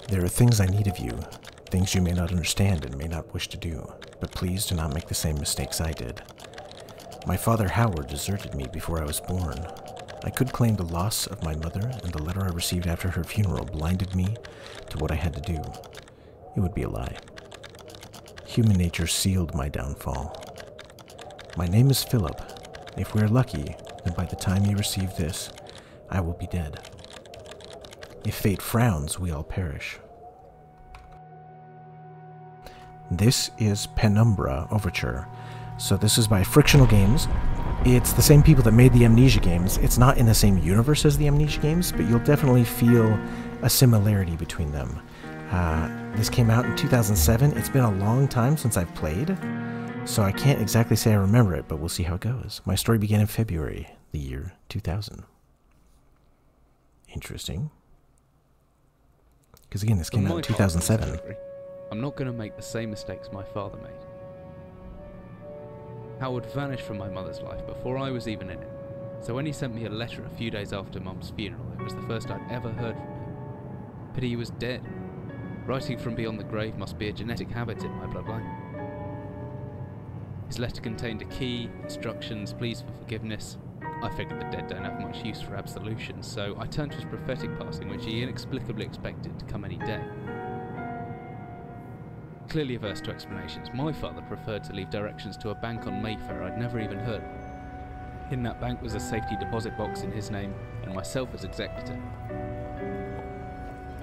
There are things I need of you, things you may not understand and may not wish to do, but please do not make the same mistakes I did. My father Howard deserted me before I was born. I could claim the loss of my mother, and the letter I received after her funeral blinded me to what I had to do. It would be a lie. Human nature sealed my downfall. My name is Philip. If we are lucky, then by the time you receive this, I will be dead. If fate frowns, we all perish. This is Penumbra Overture. So this is by Frictional Games. It's the same people that made the Amnesia games. It's not in the same universe as the Amnesia games, but you'll definitely feel a similarity between them. This came out in 2007. It's been a long time since I've played, so I can't exactly say I remember it, but we'll see how it goes. My story began in February, the year 2000. Interesting. Because again, this came out in 2007. I'm not going to make the same mistakes my father made. Howard vanished from my mother's life before I was even in it. So when he sent me a letter a few days after Mum's funeral, it was the first I'd ever heard from him. Pity he was dead. Writing from beyond the grave must be a genetic habit in my bloodline. His letter contained a key, instructions, pleas for forgiveness. I figured the dead don't have much use for absolution, so I turned to his prophetic passing, which he inexplicably expected to come any day. Clearly averse to explanations, my father preferred to leave directions to a bank on Mayfair I'd never even heard of. In that bank was a safety deposit box in his name, and myself as executor.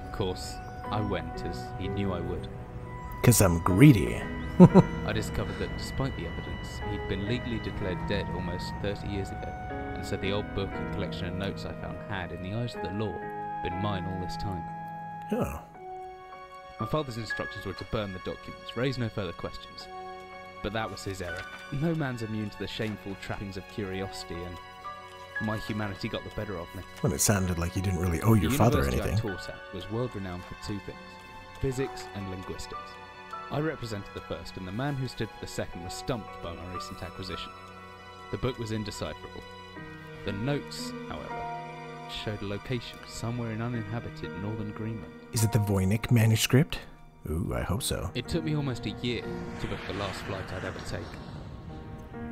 Of course, I went, as he knew I would. 'Cause I'm greedy. I discovered that despite the evidence, he'd been legally declared dead almost 30 years ago, and so the old book and collection of notes I found had, in the eyes of the law, been mine all this time. Oh. My father's instructions were to burn the documents, raise no further questions. But that was his error. No man's immune to the shameful trappings of curiosity, and my humanity got the better of me. Well, it sounded like you didn't really owe your father anything. The university I taught at was world-renowned for two things: physics and linguistics. I represented the first, and the man who stood for the second was stumped by my recent acquisition. The book was indecipherable. The notes, however, showed a location somewhere in uninhabited northern Greenland. Is it the Voynich manuscript? Ooh, I hope so. It took me almost a year to book the last flight I'd ever take.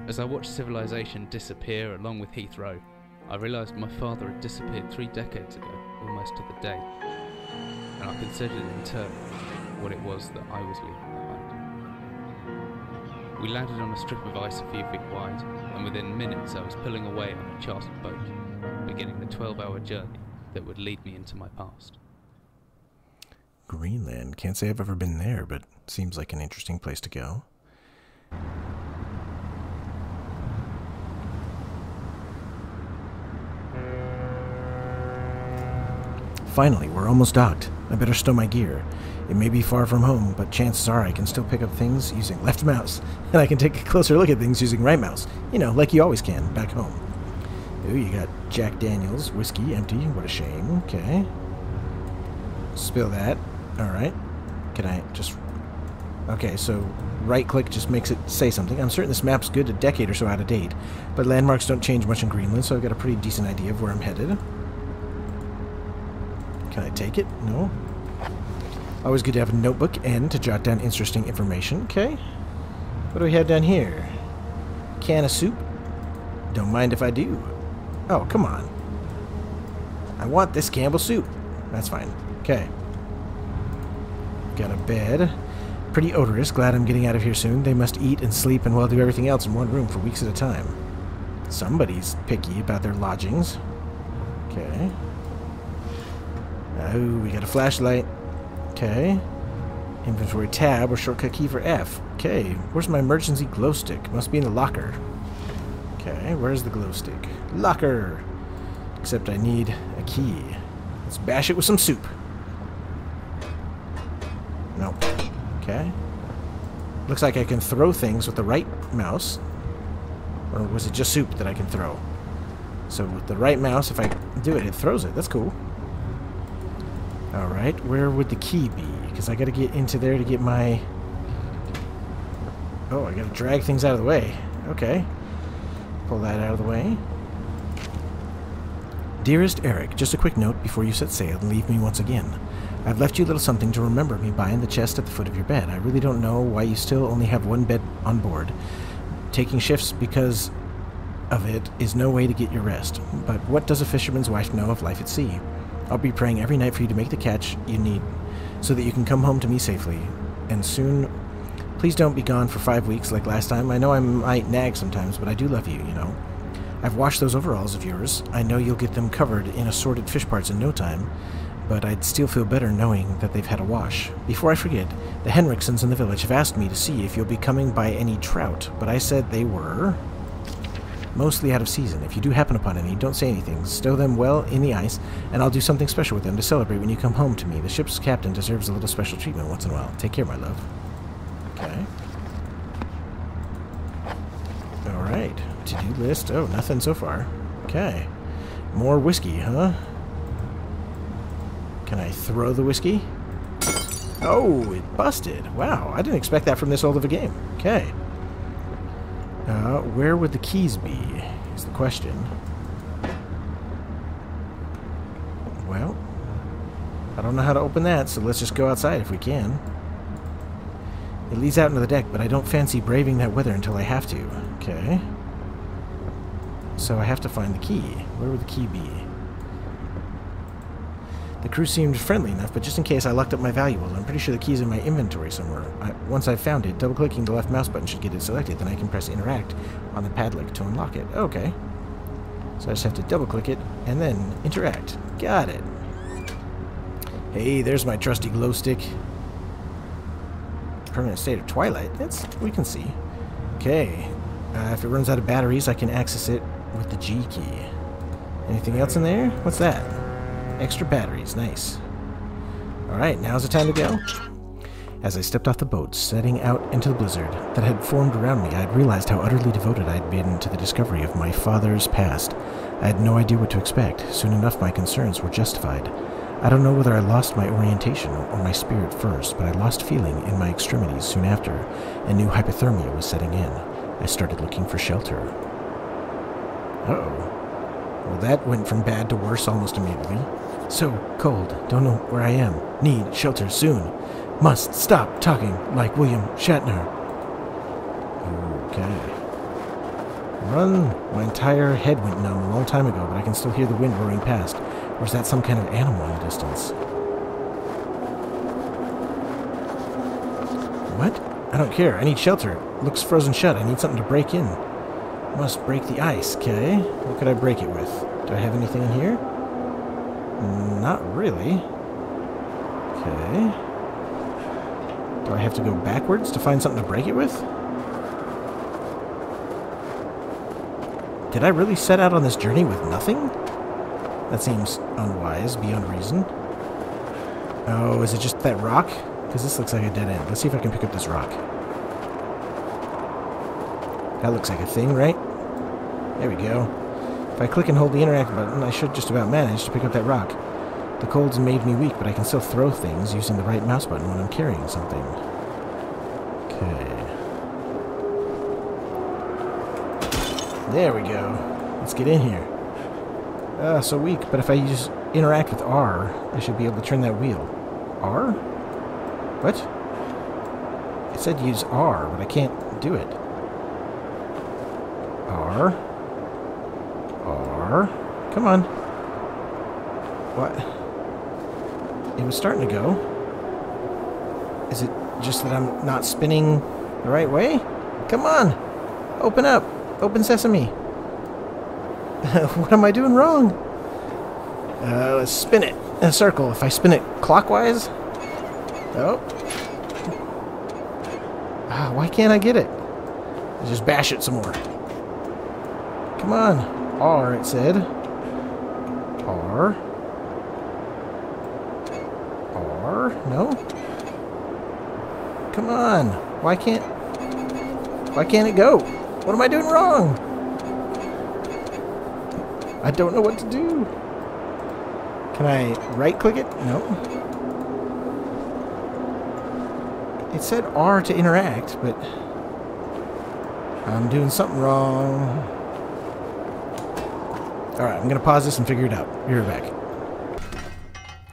As I watched civilization disappear along with Heathrow, I realised my father had disappeared 3 decades ago, almost to the day. And I considered in turn what it was that I was leaving behind. We landed on a strip of ice a few feet wide, and within minutes I was pulling away on a chartered boat, beginning the 12-hour journey that would lead me into my past. Greenland. Can't say I've ever been there, but seems like an interesting place to go. Finally, we're almost docked. I better stow my gear. It may be far from home, but chances are I can still pick up things using left mouse, and I can take a closer look at things using right mouse. You know, like you always can, back home. Ooh, you got Jack Daniels, whiskey, empty. What a shame. Okay. Spill that. Alright. Can I just... Okay, so right-click just makes it say something. I'm certain this map's good a decade or so out of date, but landmarks don't change much in Greenland, so I've got a pretty decent idea of where I'm headed. Can I take it? No. Always good to have a notebook and to jot down interesting information. Okay. What do we have down here? Can of soup? Don't mind if I do. Oh, come on. I want this Campbell soup. That's fine. Okay. Got a bed. Pretty odorous. Glad I'm getting out of here soon. They must eat and sleep and, well, do everything else in one room for weeks at a time. Somebody's picky about their lodgings. Okay. Oh, we got a flashlight. Okay. Inventory tab or shortcut key for F. Okay. Where's my emergency glow stick? Must be in the locker. Okay. Where's the glow stick? Locker. Except I need a key. Let's bash it with some soup. Nope. Okay. Looks like I can throw things with the right mouse. Or was it just soup that I can throw? So with the right mouse, if I do it, it throws it. That's cool. Alright, where would the key be? Because I gotta get into there to get my... Oh, I gotta drag things out of the way. Okay. Pull that out of the way. Dearest Eric, just a quick note before you set sail and leave me once again. I've left you a little something to remember me by in the chest at the foot of your bed. I really don't know why you still only have one bed on board. Taking shifts because of it is no way to get your rest. But what does a fisherman's wife know of life at sea? I'll be praying every night for you to make the catch you need so that you can come home to me safely. And soon, please don't be gone for 5 weeks like last time. I know I might nag sometimes, but I do love you, you know. I've washed those overalls of yours. I know you'll get them covered in assorted fish parts in no time, but I'd still feel better knowing that they've had a wash. Before I forget, the Henriksons in the village have asked me to see if you'll be coming by any trout, but I said they were mostly out of season. If you do happen upon any, don't say anything. Stow them well in the ice, and I'll do something special with them to celebrate when you come home to me. The ship's captain deserves a little special treatment once in a while. Take care, my love. Okay. Alright. To-do list. Oh, nothing so far. Okay. More whiskey, huh? Can I throw the whiskey? Oh, it busted. Wow, I didn't expect that from this old of a game. Okay. Where would the keys be, is the question. Well, I don't know how to open that, so let's just go outside if we can. It leads out into the deck, but I don't fancy braving that weather until I have to. Okay. So I have to find the key. Where would the key be? The crew seemed friendly enough, but just in case I locked up my valuables, I'm pretty sure the key's in my inventory somewhere. Once I've found it, double-clicking the left mouse button should get it selected, then I can press Interact on the padlock to unlock it. Okay. So I just have to double-click it, and then Interact. Got it. Hey, there's my trusty glow stick. Permanent state of twilight. We can see. Okay. If it runs out of batteries, I can access it with the G key. Anything else in there? What's that? Extra batteries. Nice. Alright, now's the time to go. As I stepped off the boat, setting out into the blizzard that had formed around me, I had realized how utterly devoted I had been to the discovery of my father's past. I had no idea what to expect. Soon enough, my concerns were justified. I don't know whether I lost my orientation or my spirit first, but I lost feeling in my extremities soon after, and knew hypothermia was setting in. I started looking for shelter. Uh-oh. Well, that went from bad to worse almost immediately. So cold. Don't know where I am. Need shelter soon. Must stop talking like William Shatner. Okay. Run. My entire head went numb a long time ago, but I can still hear the wind roaring past. Or is that some kind of animal in the distance? What? I don't care. I need shelter. Looks frozen shut. I need something to break in. Must break the ice. Okay. What could I break it with? Do I have anything in here? Not really. Okay. Do I have to go backwards to find something to break it with? Did I really set out on this journey with nothing? That seems unwise, beyond reason. Oh, is it just that rock? Because this looks like a dead end. Let's see if I can pick up this rock. That looks like a thing, right? There we go. If I click and hold the interact button, I should just about manage to pick up that rock. The cold's made me weak, but I can still throw things using the right mouse button when I'm carrying something. Okay. There we go. Let's get in here. So weak, but if I use interact with R, I should be able to turn that wheel. R? What? It said use R, but I can't do it. R. R. Come on. What? It was starting to go. Is it just that I'm not spinning the right way? Come on! Open up! Open sesame! What am I doing wrong? Let's spin it in a circle. If I spin it clockwise... Oh. Why can't I get it? Let's just bash it some more. Come on. R, it said. R. R? No? Come on. Why can't it go? What am I doing wrong? I don't know what to do. Can I right-click it? No. It said R to interact, but I'm doing something wrong. Alright, I'm going to pause this and figure it out. Be right back.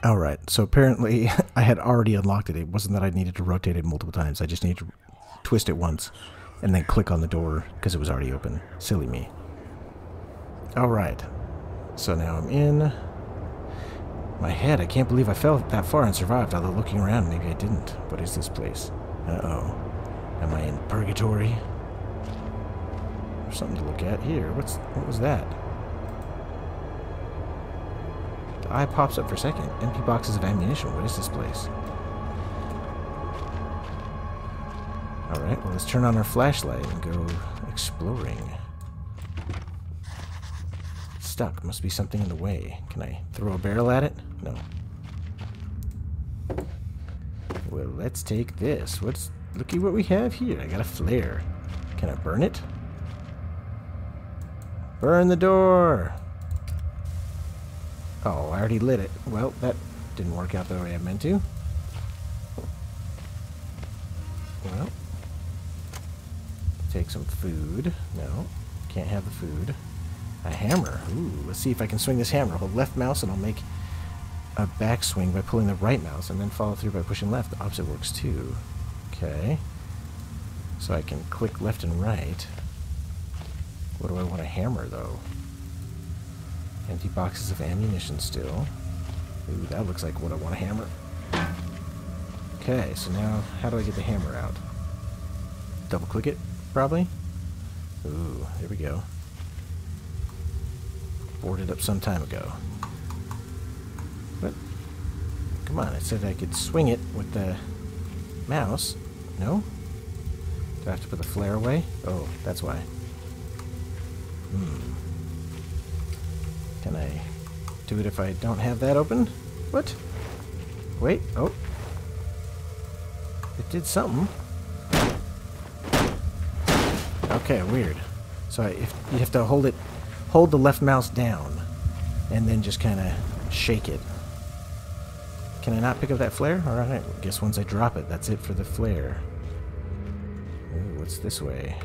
Alright, so apparently I had already unlocked it. It wasn't that I needed to rotate it multiple times. I just needed to twist it once and then click on the door because it was already open. Silly me. Alright. So now I'm in. My head, I can't believe I fell that far and survived, although looking around, maybe I didn't. What is this place? Uh-oh. Am I in purgatory? There's something to look at here. What was that? The eye pops up for a second. Empty boxes of ammunition. What is this place? Alright, well, let's turn on our flashlight and go exploring. Stuck. Must be something in the way. Can I throw a barrel at it? No. Well, let's take this. Looky what we have here. I got a flare. Can I burn it? Burn the door! Oh, I already lit it. Well, that didn't work out the way I meant to. Well, take some food. No, can't have the food. A hammer. Ooh, let's see if I can swing this hammer. Hold left mouse and I'll make a backswing by pulling the right mouse and then follow through by pushing left. The opposite works too. Okay. So I can click left and right. What do I want to hammer though? Empty boxes of ammunition still. Ooh, that looks like what I want to hammer. Okay, so now how do I get the hammer out? Double click it, probably? Ooh, there we go. Boarded up some time ago. What? Come on, it said I could swing it with the mouse. No? Do I have to put the flare away? Oh, that's why. Can I do it if I don't have that open? What? Wait, oh. It did something. Okay, weird. So if you have to hold the left mouse down, and then just kind of shake it. Can I not pick up that flare? Alright, I guess once I drop it, that's it for the flare. Ooh, what's this way?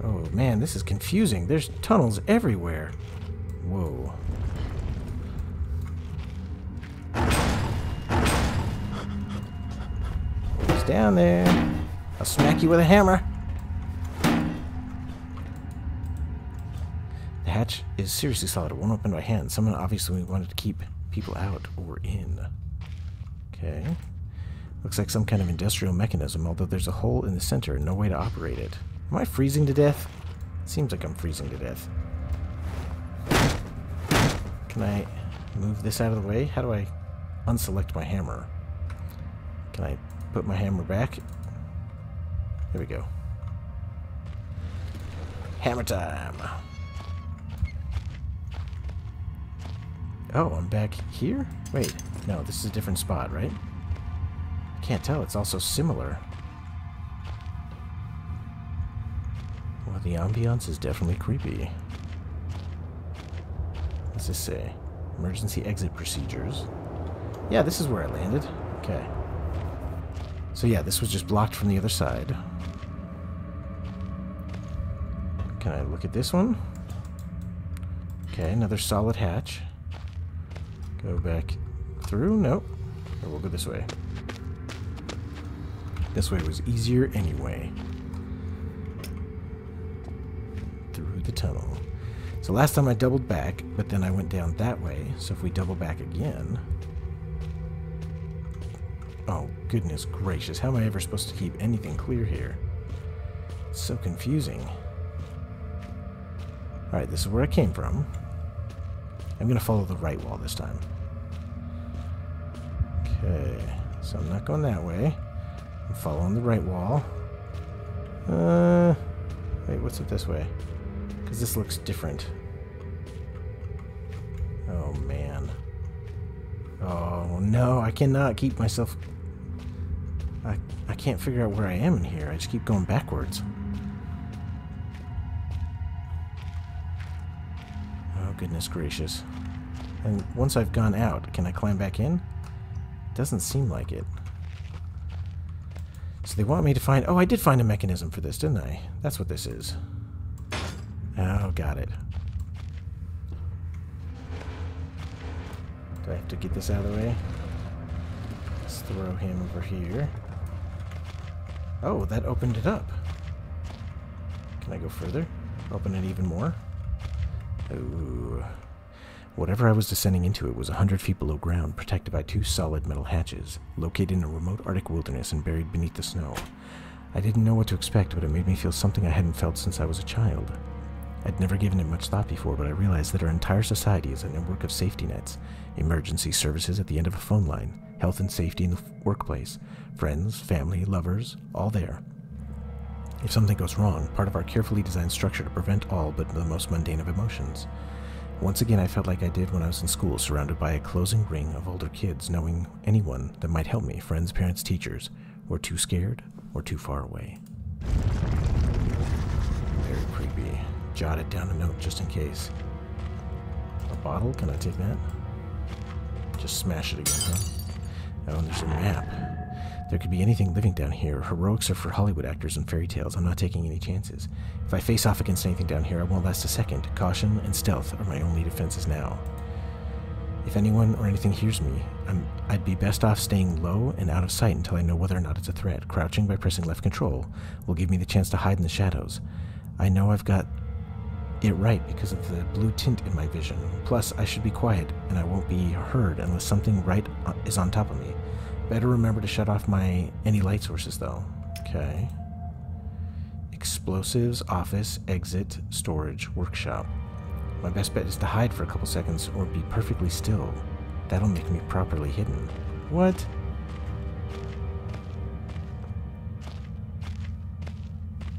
Oh man, this is confusing. There's tunnels everywhere. Whoa. What's down there? I'll smack you with a hammer. The hatch is seriously solid. It won't open by hand. Someone obviously wanted to keep people out or in. Okay. Looks like some kind of industrial mechanism, although there's a hole in the center and no way to operate it. Am I freezing to death? Seems like I'm freezing to death. Can I move this out of the way? How do I unselect my hammer? Can I put my hammer back? There we go. Hammer time! Oh, I'm back here? Wait, no, this is a different spot, right? Can't tell, it's also similar. Well, the ambiance is definitely creepy. What's this say? Emergency exit procedures. Yeah, this is where I landed. Okay. So yeah, this was just blocked from the other side. Can I look at this one? Okay, another solid hatch. Go back through? Nope. Or we'll go this way. This way was easier anyway. Through the tunnel. So last time I doubled back, but then I went down that way. So if we double back again... Oh, goodness gracious. How am I ever supposed to keep anything clear here? It's so confusing. Alright, this is where I came from. I'm going to follow the right wall this time. Okay, so I'm not going that way. I'm following the right wall. Wait, what's it this way? Because this looks different. Oh, man. Oh, no, I cannot keep myself... I can't figure out where I am in here. I just keep going backwards. Oh, goodness gracious. And once I've gone out, can I climb back in? Doesn't seem like it. So they want me to find... Oh, I did find a mechanism for this, didn't I? That's what this is. Oh, got it. Do I have to get this out of the way? throw him over here. Oh, that opened it up. Can I go further? Open it even more? Ooh. Whatever I was descending into, it was 100 feet below ground, protected by 2 solid metal hatches, located in a remote Arctic wilderness and buried beneath the snow. I didn't know what to expect, but it made me feel something I hadn't felt since I was a child. I'd never given it much thought before, but I realized that our entire society is a network of safety nets, emergency services at the end of a phone line, health and safety in the workplace, friends, family, lovers, all there. If something goes wrong, part of our carefully designed structure to prevent all but the most mundane of emotions. Once again, I felt like I did when I was in school, surrounded by a closing ring of older kids, knowing anyone that might help me, friends, parents, teachers, or too scared or too far away. Very creepy. Jotted down a note just in case. A bottle? Can I take that? Just smash it again, huh? Oh, and there's a map. There could be anything living down here. Heroics are for Hollywood actors and fairy tales. I'm not taking any chances. If I face off against anything down here, I won't last a second. Caution and stealth are my only defenses now. If anyone or anything hears me, I'd be best off staying low and out of sight until I know whether or not it's a threat. Crouching by pressing left control will give me the chance to hide in the shadows. I know I've got it right because of the blue tint in my vision. Plus, I should be quiet and I won't be heard unless something right is on top of me. Better remember to shut off any light sources, though. Okay. Explosives, office, exit, storage, workshop. My best bet is to hide for a couple seconds or be perfectly still. That'll make me properly hidden. What?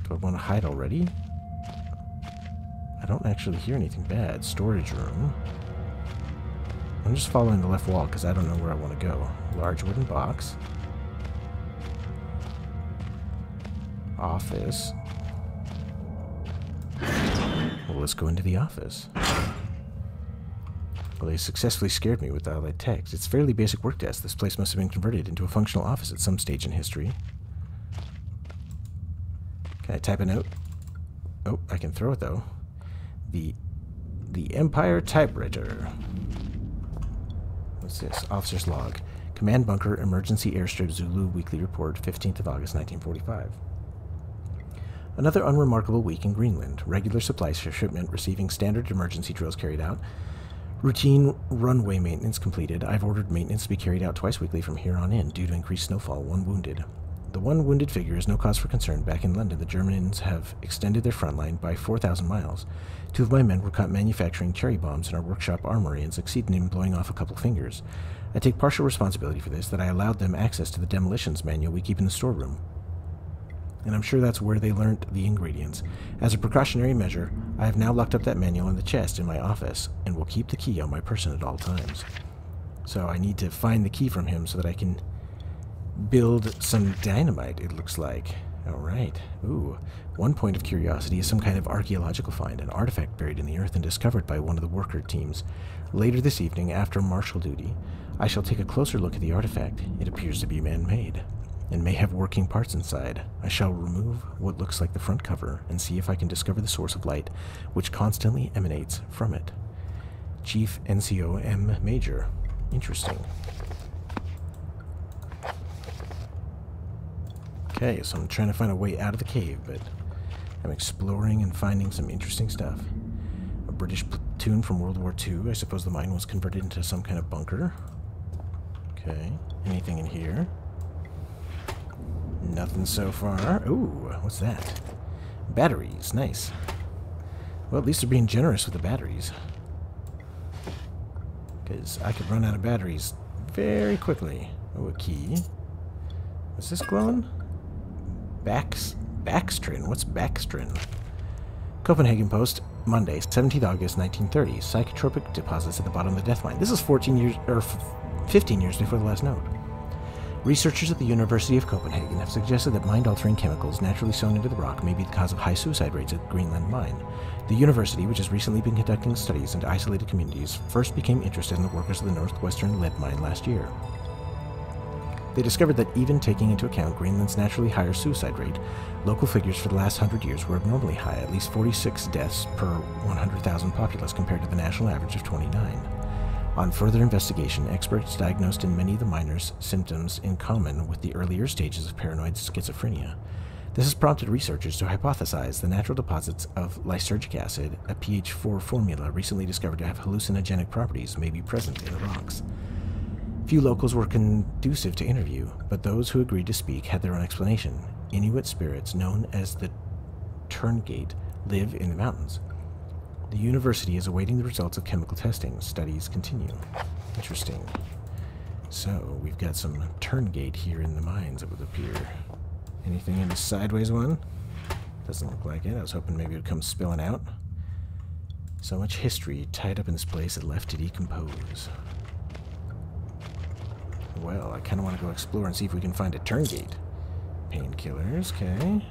Do I want to hide already? I don't actually hear anything bad. Storage room. I'm just following the left wall because I don't know where I want to go. Large wooden box. Office. Well, let's go into the office. Well, they successfully scared me with all that text. It's fairly basic work desk. This place must have been converted into a functional office at some stage in history. Can I type a note? Oh, I can throw it, though. The Empire typewriter. What's this? Officer's log. Command bunker, emergency airstrip Zulu weekly report, 15th of August, 1945. Another unremarkable week in Greenland. Regular supplies for shipment, receiving standard emergency drills carried out. Routine runway maintenance completed. I've ordered maintenance to be carried out twice weekly from here on in due to increased snowfall. 1 wounded. The 1 wounded figure is no cause for concern. Back in London, the Germans have extended their front line by 4,000 miles. 2 of my men were caught manufacturing cherry bombs in our workshop armory and succeeded in blowing off a couple fingers. I take partial responsibility for this, that I allowed them access to the demolitions manual we keep in the storeroom. And I'm sure that's where they learnt the ingredients. As a precautionary measure, I have now locked up that manual in the chest in my office, and will keep the key on my person at all times. So I need to find the key from him so that I can build some dynamite, it looks like. Alright. Ooh. One point of curiosity is some kind of archaeological find, an artifact buried in the earth and discovered by one of the worker teams. Later this evening, after martial duty, I shall take a closer look at the artifact. It appears to be man-made, and may have working parts inside. I shall remove what looks like the front cover and see if I can discover the source of light which constantly emanates from it. Chief NCO M. Major. Interesting. Okay, so I'm trying to find a way out of the cave, but I'm exploring and finding some interesting stuff. A British platoon from World War II. I suppose the mine was converted into some kind of bunker. Okay, anything in here? Nothing so far. Ooh, what's that? Batteries, nice. Well, at least they're being generous with the batteries. Because I could run out of batteries very quickly. Oh, a key. What's this glowing? Backstrin. What's Backstrin? Copenhagen Post, Monday, 17th August, 1930. Psychotropic deposits at the bottom of the death mine. This is 14 years, or 15 years before the last note. Researchers at the University of Copenhagen have suggested that mind-altering chemicals naturally sown into the rock may be the cause of high suicide rates at Greenland Mine. The university, which has recently been conducting studies into isolated communities, first became interested in the workers of the northwestern lead mine last year. They discovered that even taking into account Greenland's naturally higher suicide rate, local figures for the last 100 years were abnormally high, at least 46 deaths per 100,000 populace compared to the national average of 29. On further investigation, experts diagnosed in many of the miners symptoms in common with the earlier stages of paranoid schizophrenia. This has prompted researchers to hypothesize the natural deposits of lysergic acid, a pH4 formula recently discovered to have hallucinogenic properties, may be present in the rocks. Few locals were conducive to interview, but those who agreed to speak had their own explanation. Inuit spirits, known as the Turngate, live in the mountains. The university is awaiting the results of chemical testing. Studies continue. Interesting. So, we've got some Turngate here in the mines, it would appear. Anything in the sideways one? Doesn't look like it. I was hoping maybe it would come spilling out. So much history tied up in this place and left to decompose. Well, I kind of want to go explore and see if we can find a Turngate. Painkillers, okay.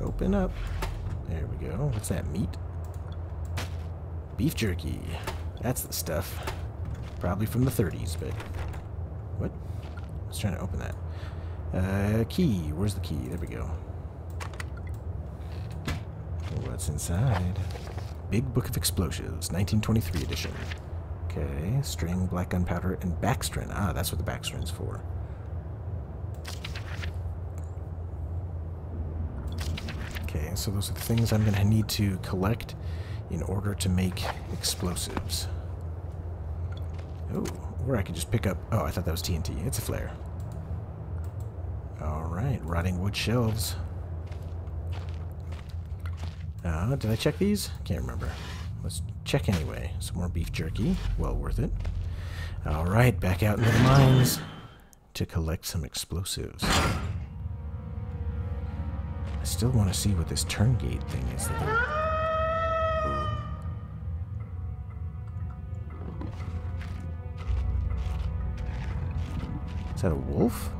Open up. There we go. What's that, meat? Beef jerky. That's the stuff. Probably from the 30s, but... What? I was trying to open that. Key. Where's the key? There we go. What's inside? Big Book of Explosives, 1923 edition. Okay, string, black gunpowder, and backstrin. Ah, that's what the backstrin's for. Okay, so those are the things I'm going to need to collect in order to make explosives. Oh, or I could just pick up... Oh, I thought that was TNT. It's a flare. Alright, rotting wood shelves. Did I check these? Can't remember. Let's check anyway. Some more beef jerky. Well worth it. Alright, back out into the mines to collect some explosives. I still want to see what this Turngate thing is. Is that a wolf?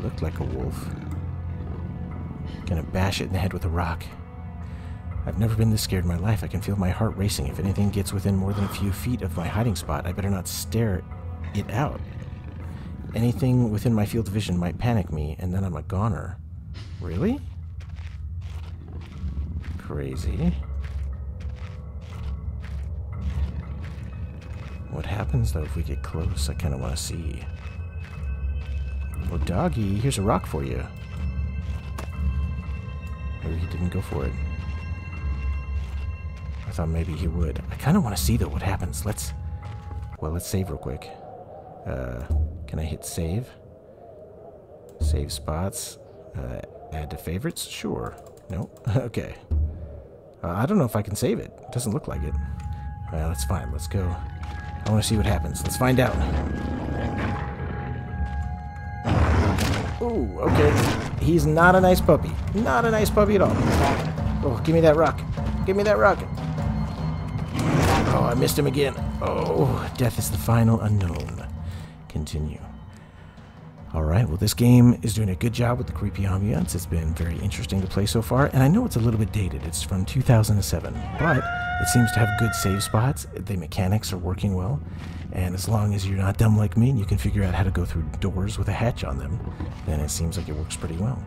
Looked like a wolf. Gonna bash it in the head with a rock. I've never been this scared in my life. I can feel my heart racing. If anything gets within more than a few feet of my hiding spot, I better not stare it out. Anything within my field of vision might panic me, and then I'm a goner. Really? Crazy. What happens, though, if we get close? I kind of want to see. Well, doggy, here's a rock for you. Maybe he didn't go for it. I thought maybe he would. I kind of want to see, though, what happens. Let's save real quick. Can I hit save? Save spots. Add to favorites? Sure. Nope. Okay. I don't know if I can save it. It doesn't look like it. Well, that's fine. Let's go. I want to see what happens. Let's find out. Ooh, okay. He's not a nice puppy. Not a nice puppy at all. Oh, give me that rock. Give me that rock. Oh, I missed him again. Oh, death is the final unknown. Continue. Alright, well, this game is doing a good job with the creepy ambience. It's been very interesting to play so far, and I know it's a little bit dated. It's from 2007, but it seems to have good save spots. The mechanics are working well, and as long as you're not dumb like me and you can figure out how to go through doors with a hatch on them, then it seems like it works pretty well.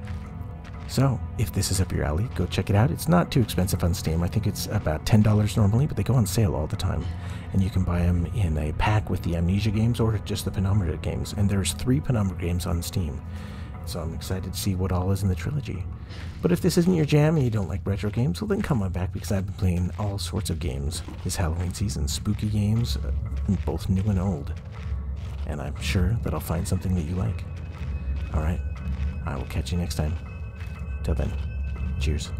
So, if this is up your alley, go check it out. It's not too expensive on Steam. I think it's about $10 normally, but they go on sale all the time. And you can buy them in a pack with the Amnesia games or just the Penumbra games. And there's 3 Penumbra games on Steam. So I'm excited to see what all is in the trilogy. But if this isn't your jam and you don't like retro games, well then come on back, because I've been playing all sorts of games this Halloween season. Spooky games, both new and old. And I'm sure that I'll find something that you like. Alright, I will catch you next time. Till then, cheers.